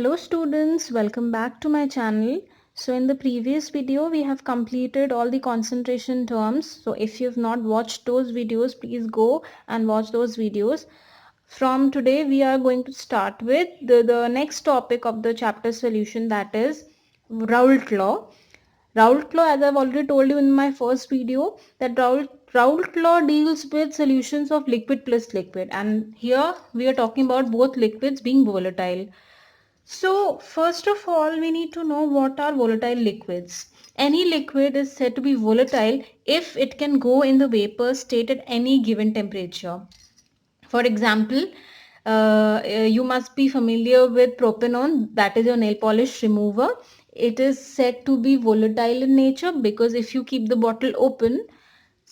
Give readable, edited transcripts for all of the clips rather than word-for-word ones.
Hello students, welcome back to my channel. So in the previous video we have completed all the concentration terms. So if you have not watched those videos, please go and watch those videos. From today we are going to start with the next topic of the chapter solution, that is Raoult law. Raoult law, as I've already told you in my first video, that Raoult law deals with solutions of liquid plus liquid, and here we are talking about both liquids being volatile. So first of all, we need to know what are volatile liquids. Any liquid is said to be volatile if it can go in the vapor state at any given temperature. For example, you must be familiar with propanone, that is your nail polish remover. It is said to be volatile in nature because if you keep the bottle open,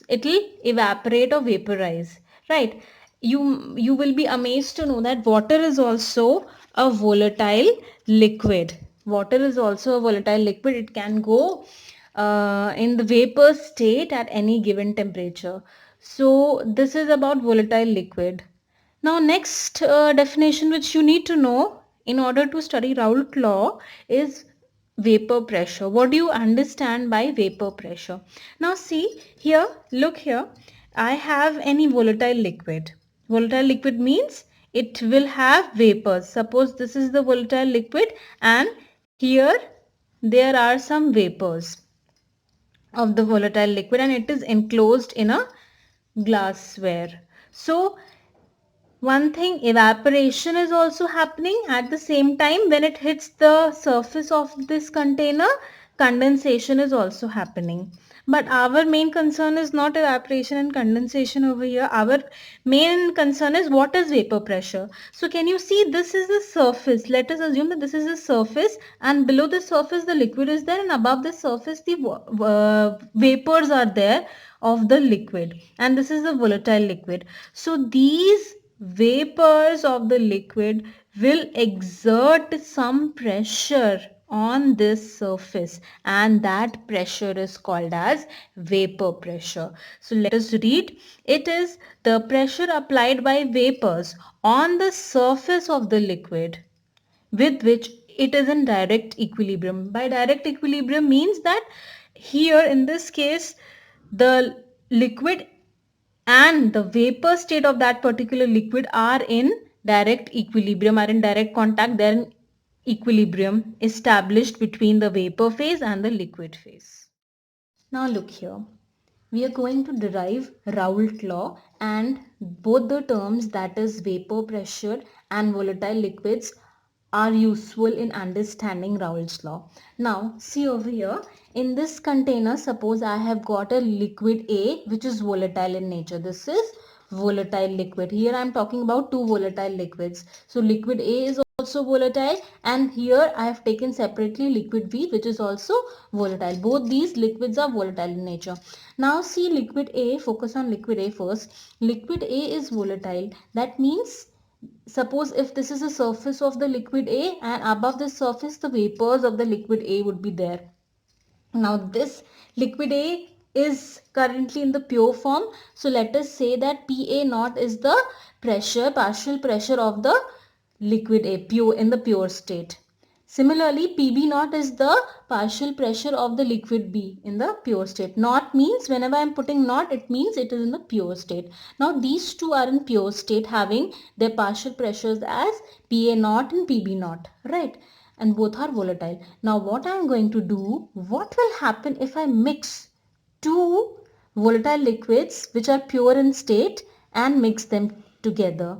it will evaporate or vaporize, right? You will be amazed to know that water is also a volatile liquid. Water is also a volatile liquid. It can go in the vapor state at any given temperature. So this is about volatile liquid. Now next definition which you need to know in order to study Raoult law is vapor pressure. What do you understand by vapor pressure? Now see here, look here, I have any volatile liquid. Volatile liquid means it will have vapors. Suppose this is the volatile liquid and here there are some vapors of the volatile liquid and it is enclosed in a glassware. So one thing, evaporation is also happening at the same time. When it hits the surface of this container, condensation is also happening. But our main concern is not evaporation and condensation over here. Our main concern is what is vapor pressure. So can you see, this is the surface. Let us assume that this is the surface and below the surface the liquid is there and above the surface the vapors are there of the liquid, and this is the volatile liquid. So these vapors of the liquid will exert some pressure on this surface, and that pressure is called as vapor pressure. So let us read. It is the pressure applied by vapors on the surface of the liquid with which it is in direct equilibrium. By direct equilibrium means that here in this case the liquid and the vapor state of that particular liquid are in direct equilibrium, are in direct contact, they are in equilibrium established between the vapor phase and the liquid phase. Now look here, we are going to derive Raoult law, and both the terms, that is vapor pressure and volatile liquids, are useful in understanding Raoult's law. Now see over here, in this container, suppose I have got a liquid A which is volatile in nature. This is volatile liquid. Here I am talking about two volatile liquids. So liquid A is also volatile, and here I have taken separately liquid B which is also volatile. Both these liquids are volatile in nature. Now see liquid A, focus on liquid A first. Liquid A is volatile. That means, suppose if this is the surface of the liquid A and above the surface the vapors of the liquid A would be there. Now this liquid A is currently in the pure form. So let us say that PA naught is the pressure, partial pressure of the liquid A, pure, in the pure state. Similarly, PB naught is the partial pressure of the liquid B in the pure state. Naught means, whenever I am putting naught, it means it is in the pure state. Now these two are in pure state, having their partial pressures as PA naught and PB naught, right? And both are volatile. Now what I am going to do, what will happen if I mix two volatile liquids which are pure in state and mix them together?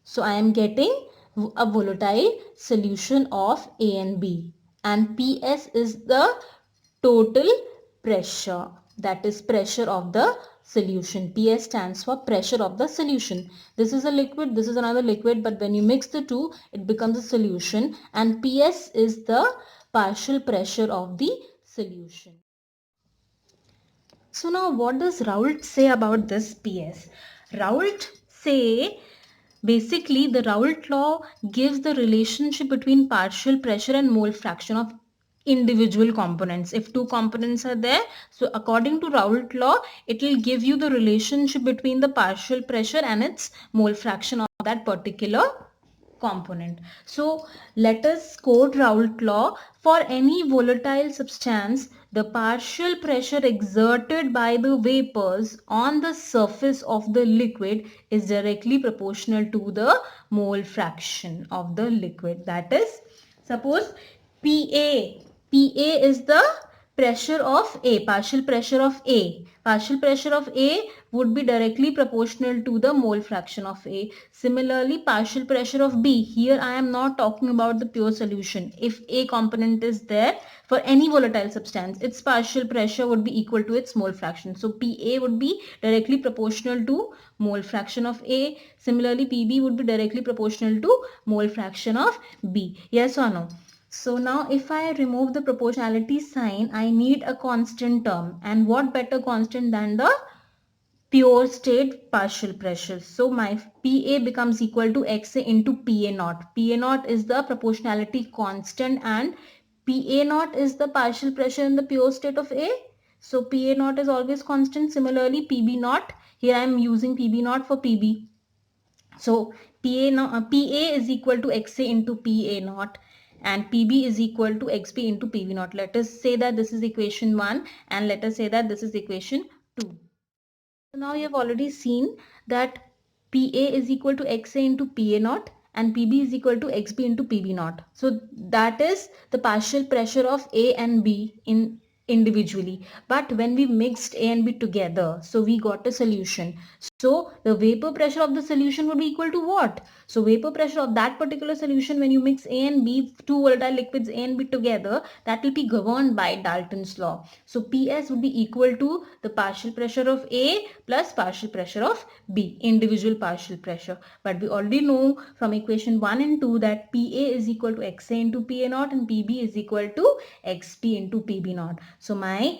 So I am getting a volatile solution of A and B, and PS is the total pressure, that is pressure of the solution. PS stands for pressure of the solution. This is a liquid, this is another liquid, but when you mix the two it becomes a solution, and PS is the partial pressure of the solution. So now what does Raoult say about this PS? Raoult say, basically the Raoult law gives the relationship between partial pressure and mole fraction of individual components. If two components are there, so according to Raoult law, it will give you the relationship between the partial pressure and its mole fraction of that particular component. So let us quote Raoult law. For any volatile substance, the partial pressure exerted by the vapors on the surface of the liquid is directly proportional to the mole fraction of the liquid. That is, suppose PA is the pressure of A, partial pressure of A. Partial pressure of A would be directly proportional to the mole fraction of A. Similarly, partial pressure of B. Here I am not talking about the pure solution. If A component is there for any volatile substance, its partial pressure would be equal to its mole fraction. So PA would be directly proportional to mole fraction of A. Similarly, PB would be directly proportional to mole fraction of B. Yes or no? So now if I remove the proportionality sign, I need a constant term. And what better constant than the pure state partial pressure? So my PA becomes equal to XA into PA naught. PA naught is the proportionality constant and PA naught is the partial pressure in the pure state of A. So PA naught is always constant. Similarly, PB naught. Here I am using PB naught for PB. So PA is equal to XA into PA naught and PB is equal to XB into PB naught. Let us say that this is equation 1 and let us say that this is equation 2. So now you have already seen that PA is equal to XA into PA naught and PB is equal to XB into PB naught. So that is the partial pressure of A and B in individually. But when we mixed A and B together, so we got a solution. So the vapor pressure of the solution would be equal to what? So vapor pressure of that particular solution when you mix A and B, two volatile liquids A and B together, that will be governed by Dalton's law. So PS would be equal to the partial pressure of A plus partial pressure of B, individual partial pressure. But we already know from equation 1 and 2 that PA is equal to XA into PA naught and PB is equal to XB into PB naught. So my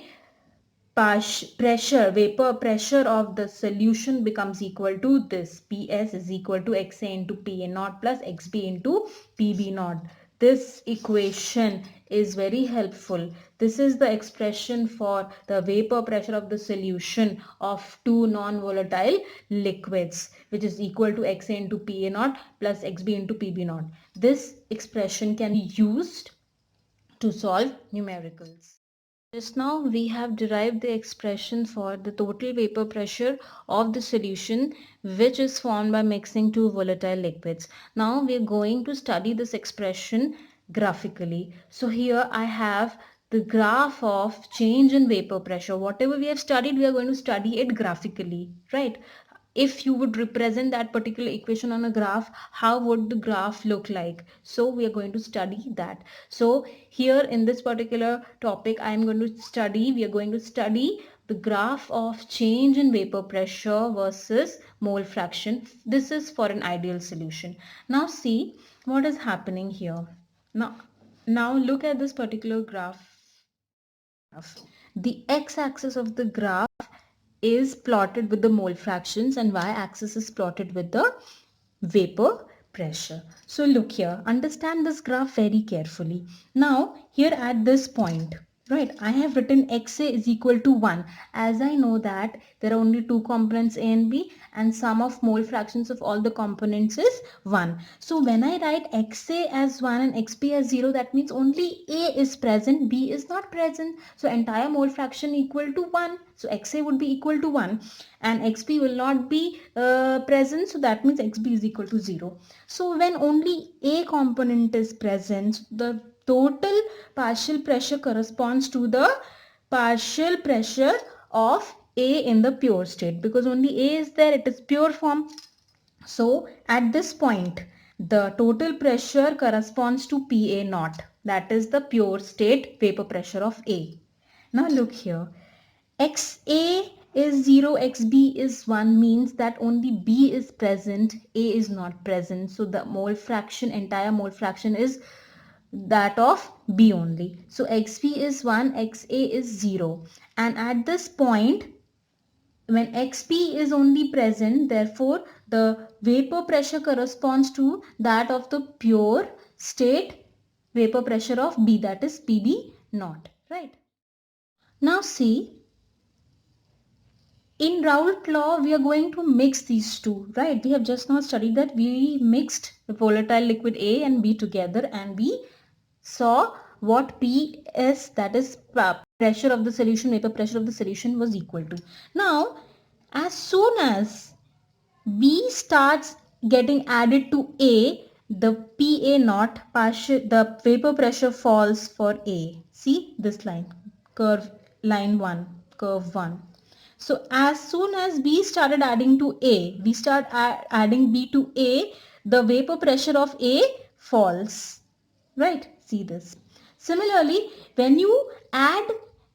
vapor pressure of the solution becomes equal to this. PS is equal to XA into PA naught plus XB into PB naught. This equation is very helpful. This is the expression for the vapor pressure of the solution of two non-volatile liquids, which is equal to XA into PA naught plus XB into PB naught. This expression can be used to solve numericals. Just now we have derived the expression for the total vapor pressure of the solution which is formed by mixing two volatile liquids. Now we are going to study this expression graphically. So here I have the graph of change in vapor pressure. Whatever we have studied, we are going to study it graphically, right? If you would represent that particular equation on a graph, how would the graph look like? So we are going to study that. So here in this particular topic, we are going to study the graph of change in vapor pressure versus mole fraction. This is for an ideal solution. Now see what is happening here. Now look at this particular graph. The x-axis of the graph is plotted with the mole fractions and y-axis is plotted with the vapor pressure. So look here, understand this graph very carefully. Now here at this point, right, I have written XA is equal to 1 as I know that there are only two components A and B and sum of mole fractions of all the components is 1. So when I write XA as 1 and XB as 0, that means only A is present, B is not present. So entire mole fraction equal to 1. So XA would be equal to 1 and XB will not be present. So that means XB is equal to 0. So when only A component is present, the total partial pressure corresponds to the partial pressure of A in the pure state, because only A is there, it is pure form. So at this point, the total pressure corresponds to PA naught, that is the pure state vapor pressure of A. Now look here, XA is 0, XB is 1 means that only B is present, A is not present. So the mole fraction, entire mole fraction is that of B only. So XB is 1, XA is 0. And at this point, when XB is only present, therefore the vapor pressure corresponds to that of the pure state vapor pressure of B, that is PB naught, right? Now see, In Raoult law, we are going to mix these two, right? We have just now studied that we mixed the volatile liquid A and B together, and we saw what PS, that is pressure of the solution, vapor pressure of the solution, was equal to. Now, as soon as B starts getting added to A, the PA naught partial, the vapor pressure falls for A. See this line, curve line 1, curve 1. So as soon as B started adding to A, we start adding B to A, the vapor pressure of A falls. Right? See this. Similarly, when you add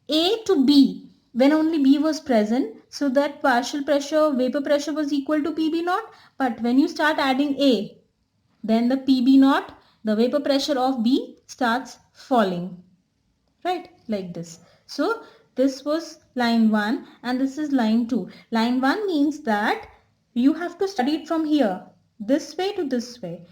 A to B, when only B was present, so that partial pressure, vapor pressure was equal to PB naught. But when you start adding A, then the PB naught, the vapor pressure of B starts falling. Right? Like this. So this was line 1 and this is line 2. Line 1 means that you have to study it from here, this way to this way.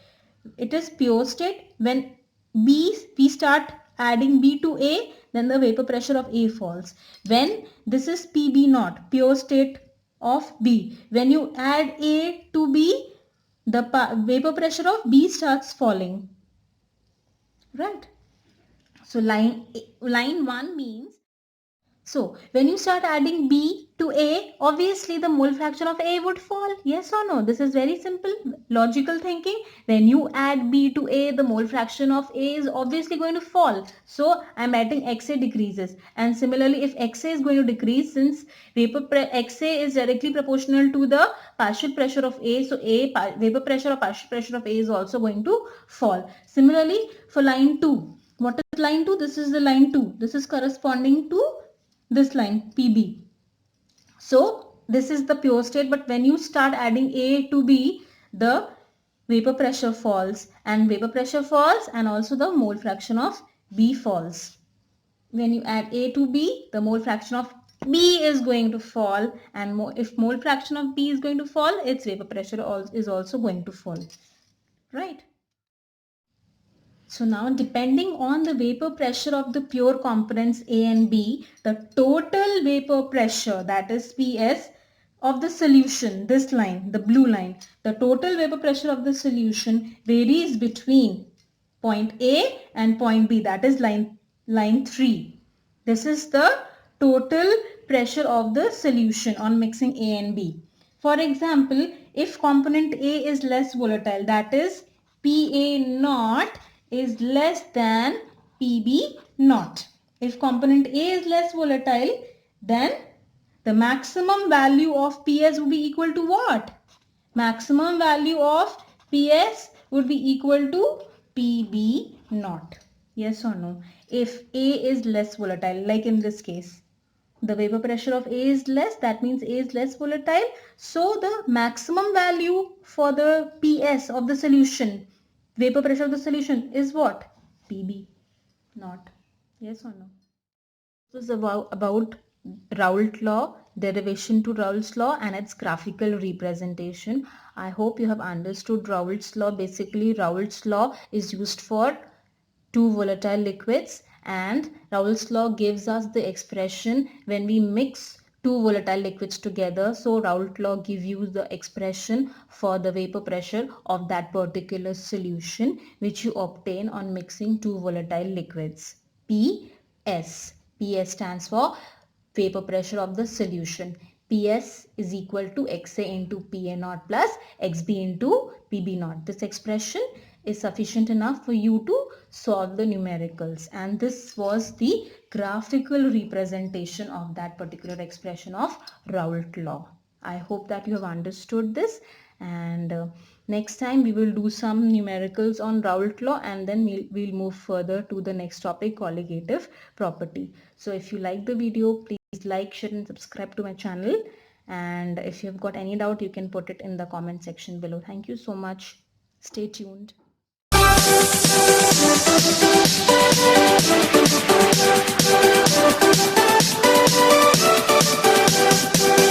It is pure state. When we start adding B to A, then the vapor pressure of A falls. When this is PB naught, pure state of B, when you add A to B, the vapor pressure of B starts falling. Right? So line 1 means, so when you start adding B to A, obviously the mole fraction of A would fall. Yes or no? This is very simple logical thinking. When you add B to A, the mole fraction of A is obviously going to fall. So I'm adding XA decreases. And similarly, if XA is going to decrease, since XA is directly proportional to the partial pressure of A, so vapor pressure or partial pressure of A is also going to fall. Similarly, for line 2, what is line 2? This is the line 2. This is corresponding to this line PB. So this is the pure state, but when you start adding A to B, the vapor pressure falls, and vapor pressure falls and also the mole fraction of B falls. When you add A to B, the mole fraction of B is going to fall, and if mole fraction of B is going to fall, its vapor pressure is also going to fall. Right? So now, depending on the vapor pressure of the pure components A and B, the total vapor pressure, that is PS, of the solution, this line, the blue line, the total vapor pressure of the solution varies between point A and point B, that is line 3. This is the total pressure of the solution on mixing A and B. For example, if component A is less volatile, that is PA naught is less than PB naught. If component A is less volatile, then the maximum value of PS would be equal to what? Maximum value of PS would be equal to PB naught. Yes or no? If A is less volatile, like in this case, the vapor pressure of A is less, that means A is less volatile. So the maximum value for the PS of the solution, vapor pressure of the solution, is what? PB naught. Yes or no? This was about Raoult law, derivation to Raoult's law and its graphical representation. I hope you have understood Raoult's law. Basically, Raoult's law is used for two volatile liquids, and Raoult's law gives us the expression when we mix two volatile liquids together. So Raoult law gives you the expression for the vapor pressure of that particular solution which you obtain on mixing two volatile liquids. PS. PS stands for vapor pressure of the solution. PS is equal to XA into PA naught plus XB into PB naught. This expression is sufficient enough for you to solve the numericals, and this was the graphical representation of that particular expression of Raoult law. I hope that you have understood this, and next time we will do some numericals on Raoult law, and then we'll move further to the next topic, colligative property. So if you like the video, please like, share and subscribe to my channel, and if you've got any doubt, you can put it in the comment section below. Thank you so much. Stay tuned. Thank you.